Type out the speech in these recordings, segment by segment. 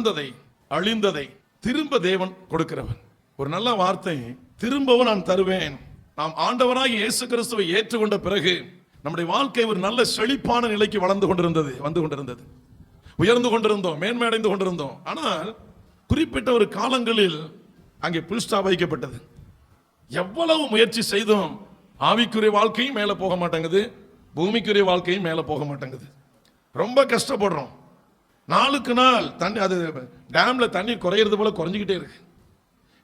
இழந்ததை அழிந்ததை திரும்ப தேவன் கொடுக்கிறவன். ஒரு நல்ல வார்த்தை, திரும்பவும் நான் தருவேன். நாம் ஆண்டவராகிய இயேசு கிறிஸ்துவை ஏற்றுக்கொண்ட பிறகு நம்முடைய வாழ்க்கை ஒரு நல்ல செழிப்பான நிலைக்கு வந்து கொண்டிருந்தது, உயர்ந்து கொண்டிருந்தோம், மேன்மை அடைந்து கொண்டிருந்தோம். ஆனால் குறிப்பிட்ட ஒரு காலங்களில் அங்கே புல் ஸ்டாப் வைக்கப்பட்டது. எவ்வளவு முயற்சி செய்தோம், ஆவிக்குரிய வாழ்க்கையும் மேல போக மாட்டேங்குது, பூமிக்குரிய வாழ்க்கையும் மேல போக மாட்டேங்குது. ரொம்ப கஷ்டப்படுறோம். நாளுக்கு நாள் தண்ணி, அது டேம்ல தண்ணீர் குறையிறது போல குறைஞ்சிக்கிட்டே இருக்கு.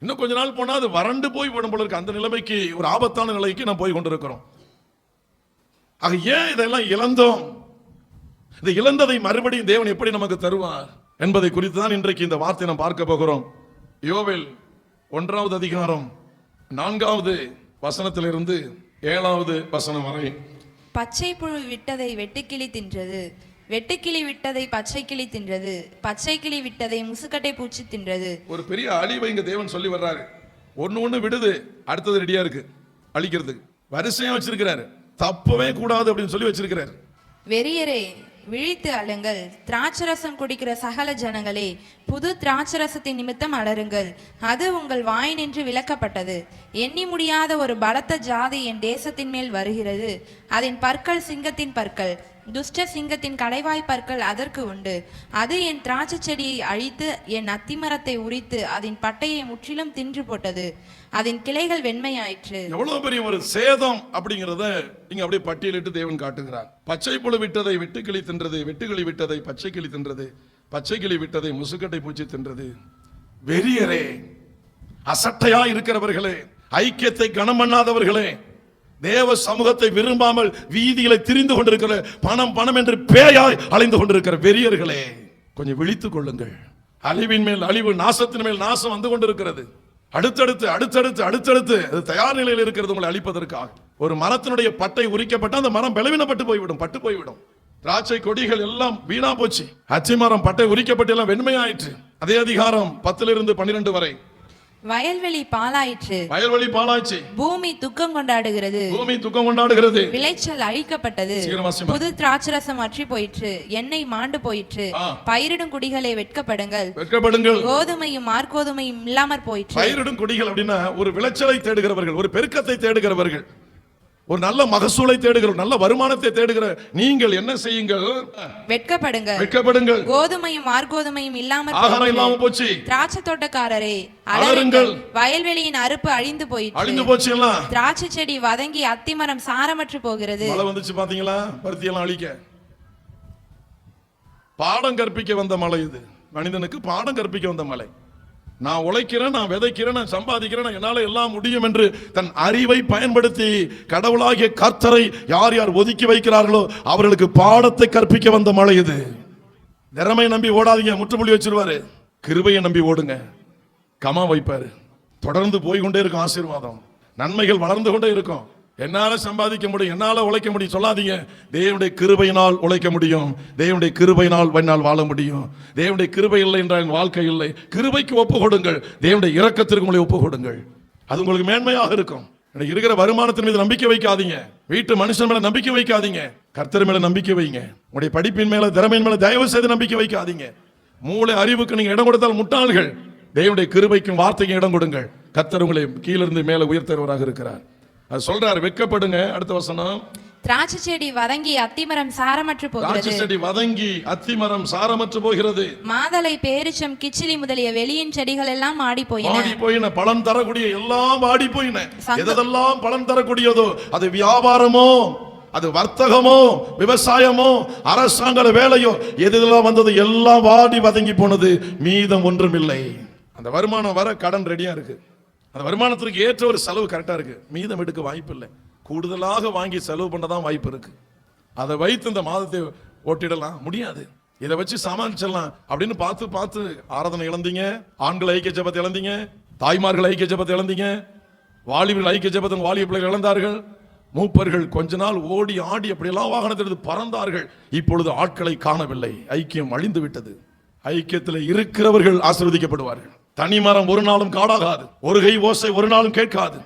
இன்னும் கொஞ்ச நாள் போனா அது வறண்டு போய் விடும் போல இருக்கு. அந்த நிலைமைக்கு, ஒரு ஆபத்தான நிலைக்கு நாம் போய் கொண்டிருக்கிறோம். ஆக ஏன் இதெல்லாம் இழந்தோம்? இந்த இழந்ததை மறுபடியும் தேவன் எப்படி நமக்கு தருவார் என்பதை குறித்து தான் இன்றைக்கு இந்த வார்த்தை நாம் பார்க்க போகிறோம். யோவேல் 1வது அதிகாரம் 4வது வசனத்திலிருந்து 7வது வசனம் வரை. பச்சை புழு விட்டதை வெட்டுக்கிளி தின்றது, வெட்டுக்கிளி விட்டதை பச்சை கிளி தின்றது, பச்சை கிளி விட்டதை முசுக்கட்டை பூச்சி தின்றது. ஒரு பெரிய அழிவை இங்க தேவன் சொல்லி வர்றாரு. ஒண்ணு விடுது, அடுத்தது ரெடியா இருக்கு அழிக்கிறதுக்கு. வரிசையா வச்சிருக்கிறாரு, தப்பவே கூடாது அப்படின்னு சொல்லி வச்சிருக்கிறாரு. வெறியரே விழித்து அழுங்கள், திராட்சரசம் குடிக்கிற சகல ஜனங்களே புது திராட்சரசத்தின் நிமித்தம் அலறுங்கள், அது உங்கள் வாய் நின்று விலக்கப்பட்டது. எண்ணி முடியாத ஒரு பலத்த ஜாதி என் தேசத்தின் மேல் வருகிறது. அதன் பற்கள் சிங்கத்தின் பற்கள், துஷ்ட சிங்கத்தின் கடைவாய் பற்கள் அதற்கு உண்டு. அது என் திராட்சை செடியை அழித்து என் அத்திமரத்தை உரித்து அதன் பட்டையை முற்றிலும் தின்று போட்டது. அதன் கிளைகள் வெண்மையாயிற்று. எவ்வளவு பெரிய ஒரு சேதம் அப்படிங்கறத இங்க அப்படியே பட்டியலிட்டு தேவன் காட்டுகிறார். பச்சை புழு விட்டதை வெட்டுக்கிளி தின்றது, வெட்டுக்கிளி விட்டதை பச்சை கிளி தின்றது, பச்சை கிளி விட்டதை முசுக்கட்டை பூச்சி தின்றது. வெறியரே, அசட்டையா இருக்கிறவர்களே, ஐக்கியத்தை கனம் பண்ணாதவர்களே, தேவ சமூகத்தை விரும்பாமல் வீதிகளை திரிந்து கொண்டிருக்கிற, பணம் பணம் என்று பேயாய் அலைந்து கொண்டிருக்கிற வெறியர்களே, கொஞ்சம் விழித்துக் கொள்ளுங்கள். அழிவின் மேல் அழிவு, நாசத்தின் மேல் நாசம் வந்து கொண்டிருக்கிறது. அடுத்தடுத்து அடுத்தடுத்து அடுத்தடுத்து அது தயார் நிலையில் இருக்கிறது உங்களை அழிப்பதற்காக. ஒரு மரத்தினுடைய பட்டை உரிக்கப்பட்ட அந்த மரம் பலவீனப்பட்டு போய்விடும், பட்டு போய்விடும். திராட்சை கொடிகள் எல்லாம் வீணா போச்சு. அச்சி மரம் பட்டை உரிக்கப்பட்டு எல்லாம் வெண்மையாயிற்று. அதே அதிகாரம் 10லிருந்து 12 வரை. வயல்வெளி பாலாயிற்று, வயல்வெளி பாலாயிற்று. பூமி துக்கம் கொண்டாடுகிறது, பூமி துக்கம் கொண்டாடுகிறது. விளைச்சல் அழிக்கப்பட்டது, புது திராட்சரசம் அற்றி போயிற்று, எண்ணெய் மாண்டு போயிற்று. பயிரிடும் குடிகளை வெட்கப்படுங்கள், வெட்கப்படுங்கள். கோதுமையும் மார்கோதுமையும் இல்லாமற் போயிற்று. பயிரிடும் குடிகள் அப்படின்னா ஒரு விளைச்சலை தேடுகிறவர்கள், ஒரு பெருக்கத்தை தேடுகிறவர்கள், ஒரு நல்ல மகசூலை தேடுகிற, நல்ல வருமானத்தை தேடுகிற நீங்கள் என்ன செய்யுங்கள்? வெட்கப்படுங்கள், வெட்கப்படுங்கள். கோதுமையும் மார்கோதுமையும் இல்லாம போச்சு. திராட்சை தோட்டக்காரரே அலறுங்கள், வயல்வெளியின் அறுப்பு அழிந்து போயிற்று, அழிந்து போச்சு. எல்லாம் திராட்சை செடி வதங்கி அத்திமரம் சாரமற்று போகிறது. மழை வந்துச்சு பாத்தீங்களா? பருத்தி எல்லாம் அழிக்க. பாடம் கற்பிக்க வந்த மழை இது. மனிதனுக்கு பாடம் கற்பிக்க வந்த மழை. நான் உழைக்கிறேன், நான் விதைக்கிறேன், நான் சம்பாதிக்கிறேன், என்னால எல்லாம் முடியும் என்று தன் அறிவை பயன்படுத்தி கடவுளாகிய கர்த்தரை யார் யார் ஒதுக்கி வைக்கிறார்களோ அவர்களுக்கு பாடத்தை கற்பிக்க வந்த மழை இது. திறமை நம்பி ஓடாதீங்க, முற்றுப்புள்ளி வச்சிருவாரு. கிருபையை நம்பி ஓடுங்க, கமா வைப்பாரு. தொடர்ந்து போய் கொண்டே இருக்கும் ஆசீர்வாதம், நன்மைகள் வளர்ந்து கொண்டே இருக்கும். என்னால சம்பாதிக்க முடியும், என்னால உழைக்க முடியும் சொல்லாதீங்க. தேவனுடைய கிருபையினால் உழைக்க முடியும், தேவனுடைய கிருபையினால் வண்ணால் வாழ முடியும். தேவனுடைய கிருபை இல்லை என்றால் வாழ்க்கை இல்லை. கிருபைக்கு ஒப்பு கொடுங்கள், தேவனுடைய இரக்கத்திற்கு உங்களை ஒப்பு கொடுங்கள், அது உங்களுக்கு மேன்மையாக இருக்கும். இருக்கிற வருமானத்தின் மீது நம்பிக்கை வைக்காதீங்க, வீட்டு மனுஷன் மேல நம்பிக்கை வைக்காதீங்க, கர்த்தர் மேல நம்பிக்கை வைங்க. உங்களுடைய படிப்பின் மேல, திறமையின் மேல தயவு செய்து நம்பிக்கை வைக்காதீங்க. மூளை அறிவுக்கு நீங்க இடம் கொடுத்தால் முட்டாள்கள். தேவனுடைய கிருபைக்கும் வார்த்தைக்கும் இடம் கொடுங்கள். கர்த்தர் உங்களை கீழிருந்து மேல உயர்த்தவராக இருக்கிறார். அது சொல்றாரு, வெட்கப்படுங்க. அடுத்த வசனம். திராட்சை செடி வதங்கி அத்திமரம் சாரமற்று போகிறது, திராட்சை செடி வதங்கி அத்திமரம் சாரமற்று போகிறது. மாதளை, பேரிச்சம், கிச்சிலி முதலிய வெளியின் செடிகள் எல்லாம் ஆடி போயின. பலன் தரக்கூடிய எல்லாம் ஆடி போயின. எதெல்லாம் பலன் தரக்கூடியதோ, அது வியாபாரமோ, அது வர்த்தகமோ, விவசாயமோ, அரசாங்க வேலையோ, எதெல்லாம் வந்தது எல்லாம் வாடி வதங்கி போனது, மீதம் ஒன்றும் இல்லை. அந்த வருமானம் வர கடன் ரெடியா இருக்கு, அந்த வருமானத்திற்கு ஏற்ற ஒரு செலவு கரெக்டா இருக்கு, மீதம் எடுக்க வாய்ப்பு இல்லை. கூடுதலாக வாங்கி செலவு பண்ணதான் வாய்ப்பு இருக்கு. அதை வைத்து இந்த மாதத்தை ஓட்டிடலாம் முடியாது. இதை வச்சு சமாளிச்சிடலாம் அப்படின்னு பார்த்து பார்த்து ஆராதனை இழந்தீங்க, ஆண்கள் ஐக்கிய ஜெபத்தை இழந்தீங்க, தாய்மார்கள் ஐக்கிய ஜெபத்தை இழந்தீங்க, வாலிபர்கள் ஐக்கிய ஜெபத்தை வாலிப பிள்ளைகள் இழந்தார்கள். மூப்பர்கள் கொஞ்ச நாள் ஓடி ஆடி அப்படியெல்லாம் வாகனத்திலிருந்து பறந்தார்கள். இப்பொழுது ஆட்களை காணவில்லை, ஐக்கியம் அழிந்து விட்டது. ஐக்கியத்தில் இருக்கிறவர்கள் ஆசீர்வதிக்கப்படுவார்கள். தனி மரம் ஒரு நாளும் காடாகாது, ஒரு கை ஓசை ஒரு நாளும் கேட்காது.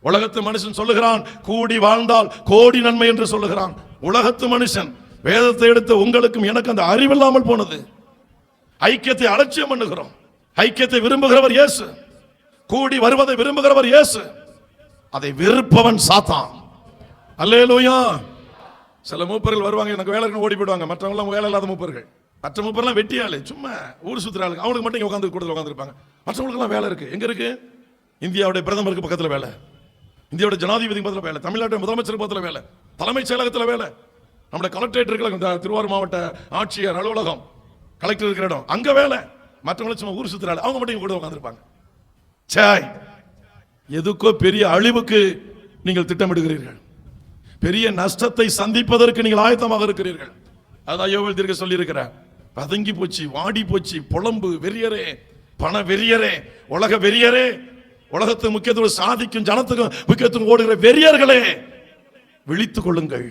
உலகத்து மனுஷன் சொல்லுகிறான், கூடி வாழ்ந்தால் கோடி நன்மை என்று சொல்லுகிறான். உலகத்து மனுஷன் வேதத்தை எடுத்த உங்களுக்கும் எனக்கு அந்த அறிவில்லாமல் போனது. ஐக்கியத்தை அலட்சியம் பண்ணுகிறோம். ஐக்கியத்தை விரும்புகிறவர் இயேசு. கூடி வருவதை விரும்புகிறவர் இயேசு. அதை வெறுப்பவன் சாத்தான். அல்லேலூயா. சில மூப்பர்கள் வருவாங்க, எனக்கு வேலை இருக்குன்னு ஓடி போயிடுவாங்க. மற்றவங்க எல்லாம் வேலை இல்லாத மூப்பர்கள். மற்ற மூப்பர்லாம் வெட்டியாளு, சும்மா ஊர் சுத்துறாளுங்க. அவனுக்கு மட்டும் இங்க உட்காந்து கூடத்தில் உட்காந்துருப்பாங்க. மற்றவங்களுக்குலாம் வேலை இருக்கு. எங்க இருக்கு? இந்தியாவுடைய பிரதமருக்கு பக்கத்தில் வேலை, இந்தியாவுடைய ஜனாதிபதி பக்கத்தில் வேலை, தமிழ்நாட்டு முதலமைச்சர் பக்கத்தில் வேலை, தலைமைச் செயலகத்தில் வேலை, நம்முடைய கலெக்டரேட் இருக்கிற திருவாரூர் மாவட்ட ஆட்சியர் அலுவலகம், கலெக்டர் இருக்கிற இடம், அங்க வேலை. மற்றவங்களும் சும்மா ஊர் சுத்துறாள், அவங்க மட்டும் கூட உட்காந்துருப்பாங்க. சாய், எதுக்கோ பெரிய அழிவுக்கு நீங்கள் திட்டமிடுகிறீர்கள். பெரிய நஷ்டத்தை சந்திப்பதற்கு நீங்கள் ஆயத்தமாக இருக்கிறீர்கள். அதான் யோவேல் தீர்க்க சொல்லி இருக்கிறார். பதுங்கி போச்சு, வாடி போச்சு, புலம்பு வெறியரே, பண வெறியரே, உலக வெறியரே, உலகத்துக்கு முக்கியத்துவம் சாதிக்கும் ஜனத்துக்கும் முக்கியத்துவம் ஓடுகிற வெறியர்களே, விழித்துக் கொள்ளுங்கள்.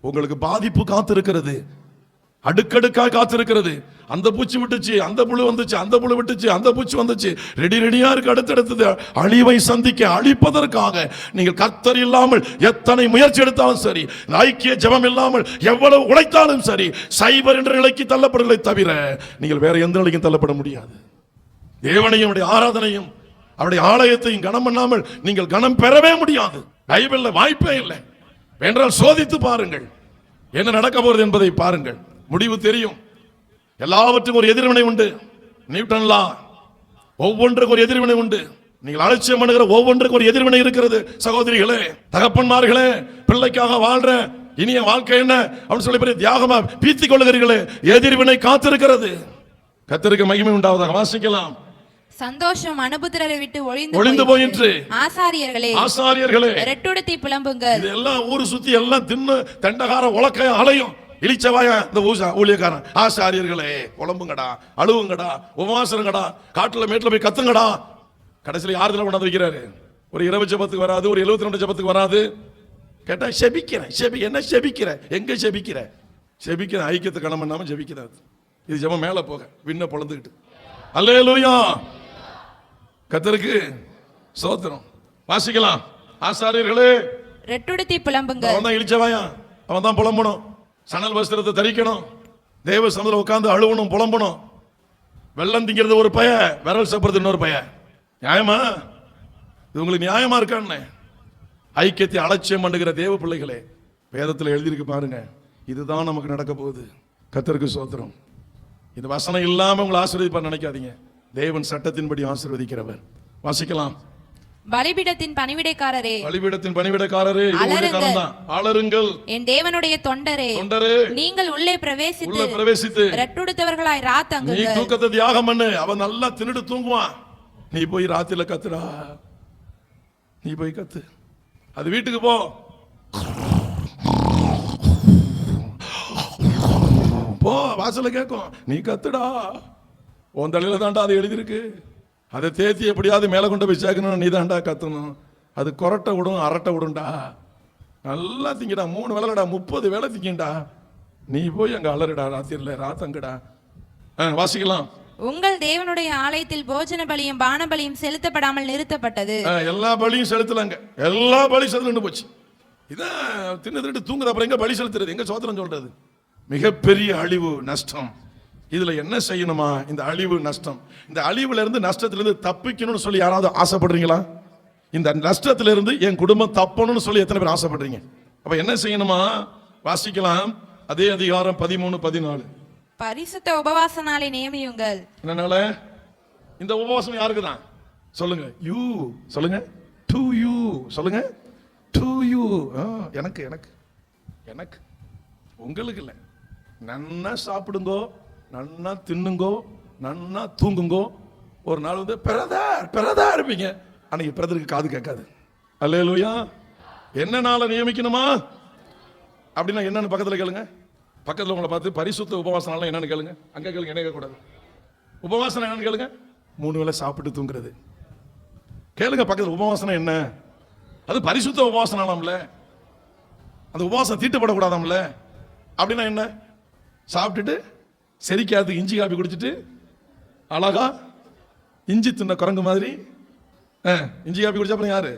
உங்களுக்கு பாதிப்பு காத்திருக்கிறது, அடுக்கடுக்காக காத்திருக்கிறது. அந்த பூச்சி விட்டுச்சு, அந்த புழு வந்துச்சு, அந்த புழு விட்டுச்சு, அந்த பூச்சி வந்துச்சு, ரெடியா இருக்கு அடுத்தடுத்தது அழிவை சந்திக்க, அழிப்பதற்காக நீங்கள் கர்த்தர் இல்லாமல் எத்தனை முயற்சி எடுத்தாலும் சரி, ஐக்கிய ஜெபம் இல்லாமல் எவ்வளவு உழைத்தாலும் சரி, சைபர் என்ற நிலைக்கு தள்ளப்படுவதை தவிர நீங்கள் வேற எந்த நிலைக்கும் தள்ளப்பட முடியாது. தேவனையும் ஆராதனையும் அவருடைய ஆலயத்தையும் கனம் பண்ணாமல் நீங்கள் கனம் பெறவே முடியாது. பைபிள்ல வாய்ப்பே இல்லை. என்றால் சோதித்து பாருங்கள், என்ன நடக்க போகிறது என்பதை பாருங்கள், முடிவு தெரியும். எல்லாவற்றுக்கும் ஒரு எதிர்வினை உண்டு. நியூட்டன் லா, ஒவ்வொன்றுக்கு ஒரு எதிர்வினை உண்டு. நீங்கள் அலட்சியம் பண்ணுகிற ஒவ்வொன்றுக்கு ஒரு எதிர்வினை இருக்கிறது. சகோதரிகளே, தகப்பன்மார்களே, பிள்ளைக்காக வாழ்ற இனிய வாழ்க்கை என்ன அப்படின்னு சொல்லி பெரிய தியாகமா பீத்திக் கொள்ளுகிறீர்களே, எதிர்வினை காத்திருக்கிறது. கர்த்தருக்கு மகிமை உண்டாவதாக. வாசிக்கலாம். சந்தோஷம் அனுபுத்திரரை விட்டு ஒளிந்து போயிற்று. ஆசாரியர்களே ரெட்டுடுத்தி புலம்புங்கள். இதெல்லாம் ஊரு சுத்தி எல்லாம் தின்னு தண்டகார உலக்கைய அலையும் இளிச்சவாயா இந்த ஊழியக்காரன். ஆசாரியர்களே புலம்புங்கடா, அழுவுங்கடா, உபவாசங்கடா, காட்டுல மேட்டுல போய் கத்துங்கடா. கடைசியில் யாருல கொண்டாந்து வைக்கிறாரு? ஒரு 20 ஜபத்துக்கு வராது, ஒரு 72 ஜபத்துக்கு வராது. கேட்டா செபிக்கிறேன். என்ன செபிக்கிற? எங்க செபிக்கிற? செபிக்கிற ஐக்கியத்தை கணம் பண்ணாம ஜெபிக்கிறாரு. இது ஜபம் மேல போக விண்ண பொழந்துக்கிட்டு. அல்லேலூயா. கர்த்தருக்கு ஸ்தோத்திரம். வாசிக்கலாம். ஆசாரியர்களே ரெட்டுடுத்தி புலம்புங்கள். அவன் தான் இளிச்சவாயா, அவன் தான் புலம்பணும். சணல் வஸ்திரத்தை தரிக்கணும், தேவ சமூகத்தில் உட்கார்ந்து அழுவணும், புலம்பணும். வெள்ளம் திங்கிறது ஒரு பய, விரல் சாப்பிடுறது இன்னொரு பய. நியாயமா? இது உங்களுக்கு நியாயமா இருக்கான்னு? ஐக்கியத்தை அலட்சியம் பண்ணுகிற தேவ பிள்ளைகளே, வேதத்தில் எழுதியிருக்கு பாருங்க. இதுதான் நமக்கு நடக்க போகுது. கர்த்தருக்கு ஸ்தோத்திரம். இந்த வசனம் இல்லாம உங்களை ஆசீர்வதிப்பார் நினைக்காதீங்க. தேவன் சட்டத்தின்படி ஆசீர்வதிக்கிறவர். வாசிக்கலாம். பலிபீடத்தின் பணிவிடைக்காரரே, பலிபீடத்தின் பணிவிடைக்காரரே, அலறுங்கள். என் தேவனுடைய தொண்டரே, நீங்கள் உள்ளே பிரவேசித்து ரெட்டுடுத்தவர்களாய் ராத்தங்குங்கள். நீ தூக்கத்தை தியாகம் பண்ணு. அவன் நல்லா தின்னுட்டு தூங்குவான். நீ போய் ராத்திரில கத்துடா. நீ போய் கத்து. அது வீட்டுக்கு போ, போ, வாசல கேட்கும். நீ கத்துடா. உன் தலையில தாண்டா அது எழுதியிருக்கு. அதை தேத்தி எப்படியாவது மேலே கொண்டு போய் சேர்க்கணும். நீ தாண்டா கத்தணும். அது கொரட்டை விடும், அரட்டை விடும்டா. நல்லா திங்கடா. 3 வேலைடா, 30 வேலை திங்கடா. நீ போய் அங்க அலறுடா ராத்திரில, ராத்தங்கடா. வாசிக்கலாம். உங்கள் தேவனுடைய ஆலயத்தில் போஜன பலியும் பான பலியும் செலுத்தப்படாமல் நிறுத்தப்பட்டது. எல்லா பலியும் செலுத்தலாங்க. எல்லா பலியும் செலுத்து போச்சு. இதான் தின்னு தூங்குது. அப்புறம் எங்க பலி செலுத்துறது? எங்க சோத்திரம் சொல்றது? மிகப்பெரிய அழிவு, நஷ்டம். இதுல என்ன செய்யணுமா? இந்த அழிவு, நஷ்டம், இந்த அழிவுல இருந்து நஷ்டத்திலிருந்து தப்பிக்கணும்னு சொல்லி யாராவது ஆசைப்படுறீங்களா? இந்த நஷ்டத்திலிருந்து என் குடும்பம் தப்பணும்னு சொல்லி எத்தனை பேர் ஆசைப்படுறீங்க? அப்ப என்ன செய்யணுமா? வாசிக்கலாம். அதே அதிகாரம் 13, 14. பரிசுத்த உபவாச நாளை நியமியுங்கள். என்னனால? இந்த உபவாசம் யாருக்கு தான்? சொல்லுங்க. யூ சொல்லுங்க. டு யூ சொல்லுங்க. To you. எனக்கு எனக்கு எனக்கு உங்களுக்கு இல்லை. நன்னா சாப்பிடுங்கோ, நன்னா தின்னுங்கோ, நன்னா தூங்குங்கோ. ஒரு நாள் வந்து பிறதா இருப்பீங்க. அன்னைக்கு பிறதற்கு காது கேட்காது. அல்லேலூயா. என்ன நாளை நியமிக்கணுமா அப்படின்னா என்னன்னு பக்கத்தில் கேளுங்க. பக்கத்தில் உங்களை பார்த்து பரிசுத்த உபவாசம் நாள் என்னன்னு கேளுங்க. அங்க கேளுங்க, என்ன கேட்கக்கூடாது. உபவாசம் என்னன்னு கேளுங்க. 3 வேளை சாப்பிட்டு தூங்குறது கேளுங்க. பக்கத்தில் உபவாசம் என்ன? அது பரிசுத்த உபவாசம் நாளாம்ல. அந்த உபவாசம் தீட்டுப்படக்கூடாதாம்ல. அப்படின்னா என்ன? சாப்பிட்டுட்டு செரிக்காது இஞ்சி காப்பி குடிச்சிட்டு அழகா இஞ்சி தின்ன குரங்கு மாதிரி இஞ்சி காப்பி குடிச்சா அப்புறம் யாரு?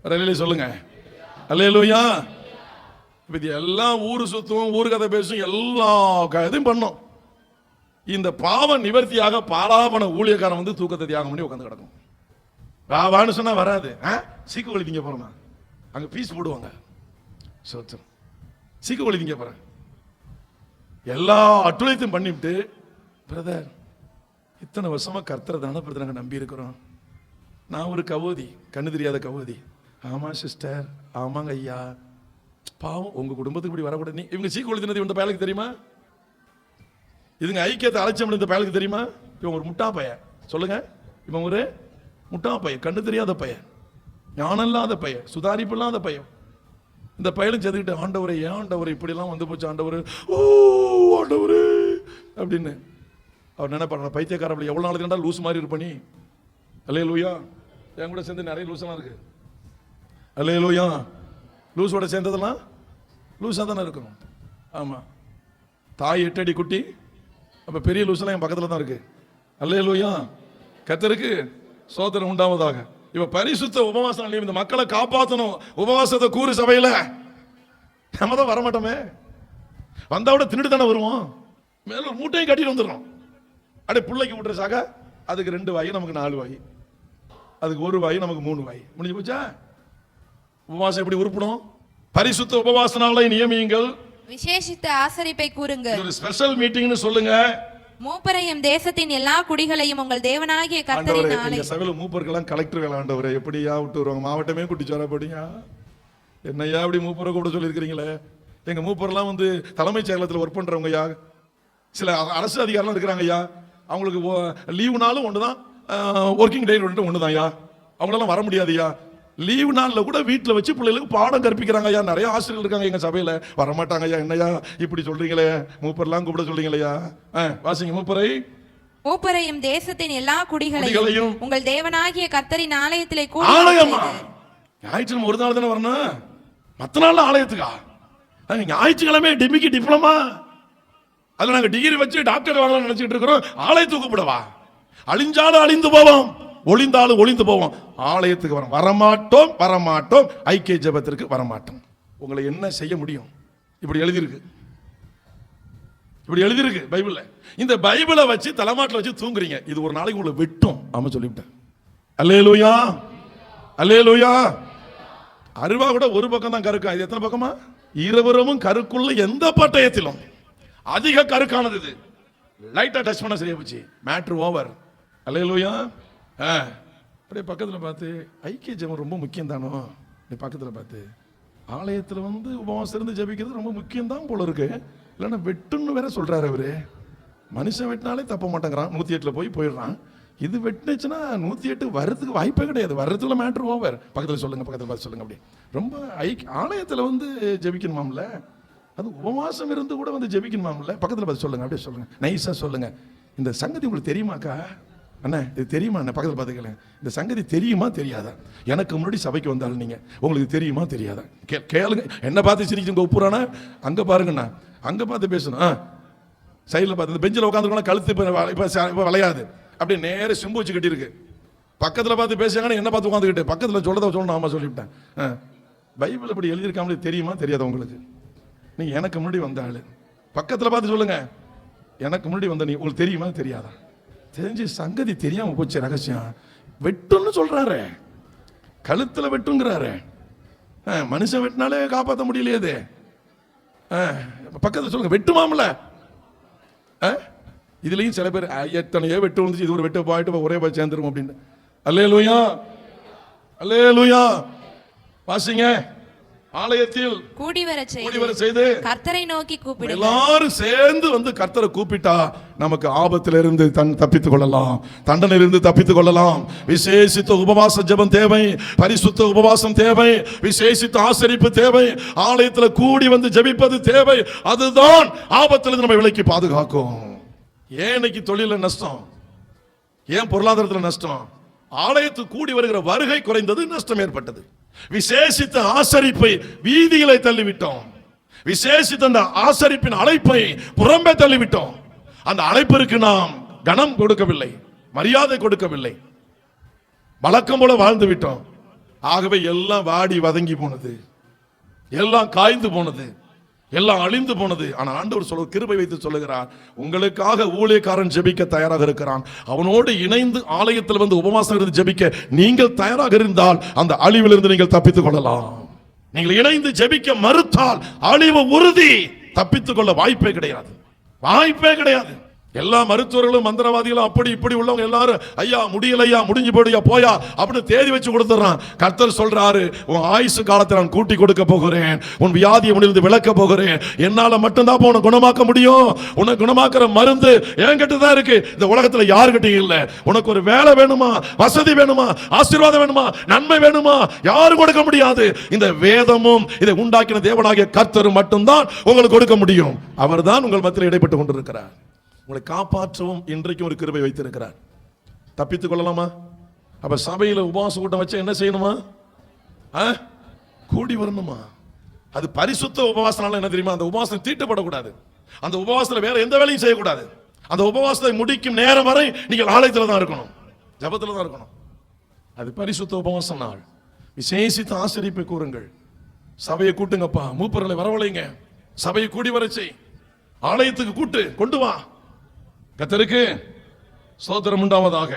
அல்லேலூயா சொல்லுங்க. அல்லேலூயா. இது எல்லாம் ஊரு சுத்தும், ஊரு கதை பேசும், எல்லா இதையும் பண்ணோம். இந்த பாவ நிவர்த்தியாக பாலாபன ஊழியக்காரன் வந்து தூக்கத்தை தியாகம் பண்ணி உட்காந்து கிடக்கும். வான்னு சொன்னா வராது. சீக்குவலி திங்க போறோமா, அங்க பீஸ் போடுவாங்க. சீக்குவலி திங்க போறேன், எல்லா அட்டுழைத்தையும் பண்ணிவிட்டு, பிரதர் இத்தனை வருஷமா கர்த்தரை தானே பிரதர் நாங்க நம்பி இருக்கிறோம். நான் ஒரு கவோதி, கண்ணு தெரியாத கவோதி. ஆமா சிஸ்டர், ஆமாங்க ஐயா, பாவம் உங்க குடும்பத்துக்கு இப்படி வரக்கூடாது. நீ இவங்க சீக்குவலி தினது இந்த பயலுக்கு தெரியுமா? இதுங்க ஐக்கியத்தை அலட்சியம் இந்த பயலுக்கு தெரியுமா? இவன் ஒரு முட்டா பையன். சொல்லுங்க, இவன் ஒரு முட்டா பையன், கண்ணு தெரியாத பையன், ஞானம் இல்லாத பையன், சுதாரிப்பு இல்லாத பையன். இந்த பையனும் செதுக்கிட்டு, ஆண்டவரே ஏன் ஆண்டவர் இப்படிலாம் வந்து போச்சு ஆண்டவர், ஓ ஆண்டவர் அப்படின்னு அவர் நினைப்பாரு. பைத்தியக்கார அப்படி எவ்வளவு நாளுக்கு கண்டா லூஸ் மாதிரி இருப்பனி. அல்லேலூயா. என் கூட சேர்ந்து நிறைய லூஸெல்லாம் இருக்கு. அல்லேலூயா. லூஸோட சேர்ந்ததெல்லாம் லூஸாக தானே இருக்கணும். ஆமா, தாய் 8 அடி குட்டி, அப்ப பெரிய லூசெல்லாம் என் பக்கத்துல தான் இருக்கு. அல்லேலூயா. கர்த்தருக்கு சோதனை உண்டாவதாக. இவ பரிசுத்த உபவாசம், இந்த மக்களை காப்பாற்றணும். உபவாசத்தை கூறு சபையில நம்ம தான் வரமாட்டோமே, வந்தா விட தின்னுட்டு தானே வருவோம். மேல ஒரு மூட்டையும் கட்டிட்டு வந்துடுறோம். அப்படியே பிள்ளைக்கு விட்டுற சாக, அதுக்கு 2 வாய், நமக்கு 4 வாய், அதுக்கு 1 வாய், நமக்கு 3 வாய். முடிஞ்சு போச்சா? உபவாசம் எப்படி உருப்படும்? பரிசுத்த உபவாச நாளை நியமியுங்கள், விசேஷித்த ஆசரிப்பை கூறுங்கள். ஒரு ஸ்பெஷல் மீட்டிங்னு சொல்லுங்க. மூப்பரையும் தேசத்தின் எல்லா குடிகளையும் உங்கள் தேவனாகிய கர்த்தரின் நாளை. இந்த சபையில மூப்பர்கள்லாம் கலெக்டர் வேலை. ஆண்டவரே எப்படியா விட்டு வருவாங்க, மாவட்டமே குட்டிச்சு வர போடியா, என்னையா அப்படி மூப்பரை கூட சொல்லியிருக்கிறீங்களே. எங்க மூப்பர்லாம் வந்து தலைமைச் செயலகத்தில் ஒர்க் பண்றவங்க ஐயா, சில அரசு அதிகாரிலாம் இருக்கிறாங்க ஐயா, அவங்களுக்கு லீவுனாலும் ஒண்ணுதான், ஒர்க்கிங் டே ஒண்ணுதான் ஐயா, அவங்களெல்லாம் வர முடியாது ஐயா. லீவு நாளில் கூட வீட்டில் வச்சு பிள்ளைகளுக்கு பாடம் கற்பிக்கிறாங்க ஐயா. நிறைய ஆசிரியர்கள் இருக்காங்க எங்க சபையில, வரமாட்டாங்க ஐயா. என்னையா இப்படி சொல்றீங்களே, மூப்பர்லாம் கூப்பிட சொல்றீங்களா? வாசிங்க. மூப்பரையும் தேசத்தின் எல்லா குடிகளையும் உங்கள் தேவனாகிய கர்த்தரின் ஆலயத்திலே கூடி. ஆலயமா? ஞாயிற்றுக்கிழமை ஒரு நாள் தானே வரணும், மற்ற நாள் ஆலயத்துக்கா? ஞாயிற்றுக்கிழமை டிமிக்கி டிப்ளமா, அதுல நாங்க டிகிரி வச்சு டாக்டர் வாங்கலாம் நினைச்சிட்டு இருக்கிறோம். ஆலயத்துக்கு கூப்பிடவா? அழிஞ்சாலும் அழிந்து போவோம், ஒளிந்தாலும் ஒளிந்து போவோம். ஆலயத்துக்கு வரமாட்டோம், வரமாட்டோம். ஐக்கிய ஜெபத்திற்கு வரமாட்டோம். உங்களை என்ன செய்ய முடியும்? இப்படி எழுதியிருக்கு, இப்படி எழுதியிருக்கு பைபிள்ல. இந்த பைபிளை வச்சு தலைமாட்டில் வச்சு தூங்குறீங்க. இது ஒரு நாளைக்கு உங்களை வெட்டும். ஆமா சொல்லிவிட்டேன். அல்லேலூயா, அல்லேலூயா. அருவா கூட ஒரு பக்கம் தான் கருக்கா. இது எத்தனை பக்கமா? இருவரும் கருக்குள்ள எந்த பட்டயத்திலும் அதிக கருக்கானது இது. லைட்டா டச் பண்ண சரியா போச்சு, மேட்ரு ஓவர். அல்லேலூயா. அப்படியே பக்கத்தில் பார்த்து, ஐக்கிய ஜெபம் ரொம்ப முக்கியம் தானோ? பக்கத்தில் பார்த்து, ஆலயத்தில் வந்து உபவாசம் இருந்து ஜெபிக்கிறது ரொம்ப முக்கியம் தான் போல இருக்கு. இல்லைன்னா வெட்டுன்னு வேற சொல்றாரு அவரு. மனுஷன் வெட்டினாலே தப்ப மாட்டேங்கிறான், 108 போயிடுறான். இது வெட்டுச்சுன்னா 108 வர்றதுக்கு வாய்ப்பே கிடையாது. வர்றதுல மேட்ரு ஓவர். பக்கத்தில் சொல்லுங்க, பக்கத்தில் பார்த்து சொல்லுங்க. அப்படி ரொம்ப ஆலயத்தில் வந்து ஜெபிக்கணுமாம்ல, அது உபவாசம் இருந்து கூட வந்து ஜெபிக்கணுமாம்ல. பக்கத்தில் பார்த்து சொல்லுங்க, அப்படியே சொல்லுங்க, நைஸா சொல்லுங்க. இந்த சங்கதி உங்களுக்கு தெரியுமாக்கா? அண்ணா இது தெரியுமா? அண்ணா பக்கத்தில் பார்த்துக்கலாம். இந்த சங்கதி தெரியுமா தெரியாதா? எனக்கு முன்னாடி சபைக்கு வந்தாலும் நீங்க, உங்களுக்கு தெரியுமா தெரியாதா? கேளுங்க. என்ன பார்த்து சிரிச்சு ஒப்புறானா? அங்க பாருங்கண்ணா, அங்க பார்த்து பேசணும். சைடில் பார்த்து பெஞ்சில் உட்காந்துருக்கோம், கழுத்து இப்போ வளையாது, அப்படியே நேரம் சிம்பு வச்சு கட்டியிருக்கு. பக்கத்தில் பார்த்து பேசுறாங்கன்னா என்ன பார்த்து உட்காந்துக்கிட்டு, பக்கத்தில் சொல்லணும். ஆமா சொல்லிவிட்டேன். பைபிள் இப்படி எழுதியிருக்காமலே தெரியுமா தெரியாதா உங்களுக்கு? நீங்க எனக்கு முன்னாடி வந்த ஆளு, பக்கத்தில் பார்த்து சொல்லுங்க, எனக்கு முன்னாடி வந்த நீ, உங்களுக்கு தெரியுமா தெரியாதா? தெரிஞ்சு சங்கதி தெரியாம போச்சு. ரகசியம் வெட்டுன்னு சொல்றாரு, கழுத்துல வெட்டுங்கிறாரு. மனுஷன் வெட்டினாலே காப்பாற்ற முடியலையே. பக்கத்துல சொல்லுங்க, வெட்டுமாம்ல. இதுலயும் சில பேர் எத்தனையோ வெட்டு வந்துச்சு, இது ஒரு வெட்டு போயிட்டு ஒரே போய் சேர்ந்துரும் அப்படின்னு. அல்லேலூயா, அல்லேலூயா. வாசிங்க. ஆலயத்தில் கூடி வர செய்து கர்த்தரை நோக்கி கூப்பிடு. எல்லாரும் சேர்ந்து வந்து கர்த்தரை கூப்பிட்டா நமக்கு ஆபத்திலிருந்து தப்பித்துக் கொள்ளலாம், தண்டனையிலிருந்து தப்பித்துக் கொள்ளலாம். விசேஷித்த உபவாச ஜெபம் தேவை, பரிசுத்த உபவாசம் தேவை, விசேஷித்த ஆசரிப்பு தேவை, ஆலயத்தில் கூடி வந்து ஜெபிப்பது தேவை. அதுதான் ஆபத்திலிருந்து நம்ம விலக்கி பாதுகாக்கும். ஏன் இன்னைக்கு தொழில நஷ்டம்? ஏன் பொருளாதாரத்தில் நஷ்டம்? ஆலயத்துக்கு கூடி வருகிற வருகை குறைந்தது, நஷ்டம் ஏற்பட்டது. விசேஷித்த ஆசரிப்பை வீதிகளை தள்ளிவிட்டோம். விசேஷித்த அந்த ஆசரிப்பின் அழைப்பை புறம்பே தள்ளிவிட்டோம். அந்த அழைப்பிற்கு நாம் கனம் கொடுக்கவில்லை, மரியாதை கொடுக்கவில்லை, வழக்கம் போல வாழ்ந்து விட்டோம். ஆகவே எல்லாம் வாடி வதங்கி போனது, எல்லாம் காய்ந்து போனது, எல்லாம் அழிந்து போனது. ஆனா ஆண்டவர் சொல்ல கிருபை வைத்து சொல்லுகிறார், உங்களுக்காக ஊழியக்காரன் ஜெபிக்க தயாராக இருக்கிறான். அவனோடு இணைந்து ஆலயத்தில் வந்து உபவாசம் இருந்து ஜெபிக்க நீங்கள் தயாராக இருந்தால் அந்த அழிவிலிருந்து நீங்கள் தப்பித்துக் கொள்ளலாம். நீங்கள் இணைந்து ஜெபிக்க மறுத்தால் அழிவு உறுதி. தப்பித்துக் கொள்ள வாய்ப்பே கிடையாது, வாய்ப்பே கிடையாது. எல்லா மருத்துவர்களும் மந்திரவாதிகளும் அப்படி இப்படி உள்ளவங்க எல்லாரும் ஐயா முடியலையா, முடிஞ்சு போடியா, போயா அப்படின்னு தேதி வச்சு கொடுத்துறான். கர்த்தர் சொல்றாரு, உன் ஆயுசு காலத்தை நான் கூட்டி கொடுக்க போகிறேன், உன் வியாதியை முடிந்து விளக்க போகிறேன். என்னால மட்டும்தான் உன்னை குணமாக்க முடியும். உன்னை குணமாக்குற மருந்து என்கிட்ட தான் இருக்கு, இந்த உலகத்துல யாருக்கிட்டையும் இல்ல. உனக்கு ஒரு வேலை வேணுமா, வசதி வேணுமா, ஆசீர்வாதம் வேணுமா, நன்மை வேணுமா, யாரும் கொடுக்க முடியாது. இந்த வேதமும் இதை உண்டாக்கின தேவனாகிய கர்த்தர் மட்டும்தான் உங்களுக்கு கொடுக்க முடியும். அவர்தான் உங்கள் மத்தியில் இடைப்பட்டு கொண்டிருக்கிறார். உங்களை காப்பாற்றவும் இன்றைக்கும் ஒரு கிருபை வைத்திருக்கிறார். தப்பித்துக் கொள்ளலாமா? அப்ப சபையில உபவாச கூட்டம் வச்சா என்ன செய்யணுமா? கூடி வரணுமா? அது பரிசுத்த உபவாசனால என்ன தெரியுமா? அந்த உபவாசம் தீட்டுப்படக்கூடாது. அந்த உபவாசத்துல வேற எந்த வேலையும் செய்யக்கூடாது. அந்த உபவாசத்தை முடிக்கும் நேரம் வரை நீங்கள் ஆலயத்துல தான் இருக்கணும், ஜபத்துல தான் இருக்கணும். அது பரிசுத்த உபவாச நாள். விசேஷித்த ஆசரிப்பை கூறுங்கள். சபையை கூட்டுங்கப்பா, மூப்பர்களை வரவழைங்க, சபையை கூடி வரச்சை, ஆலயத்துக்கு கூட்டு கொண்டு வா. கர்த்தருக்கு ஸ்தோத்திரம் உண்டாவதாக.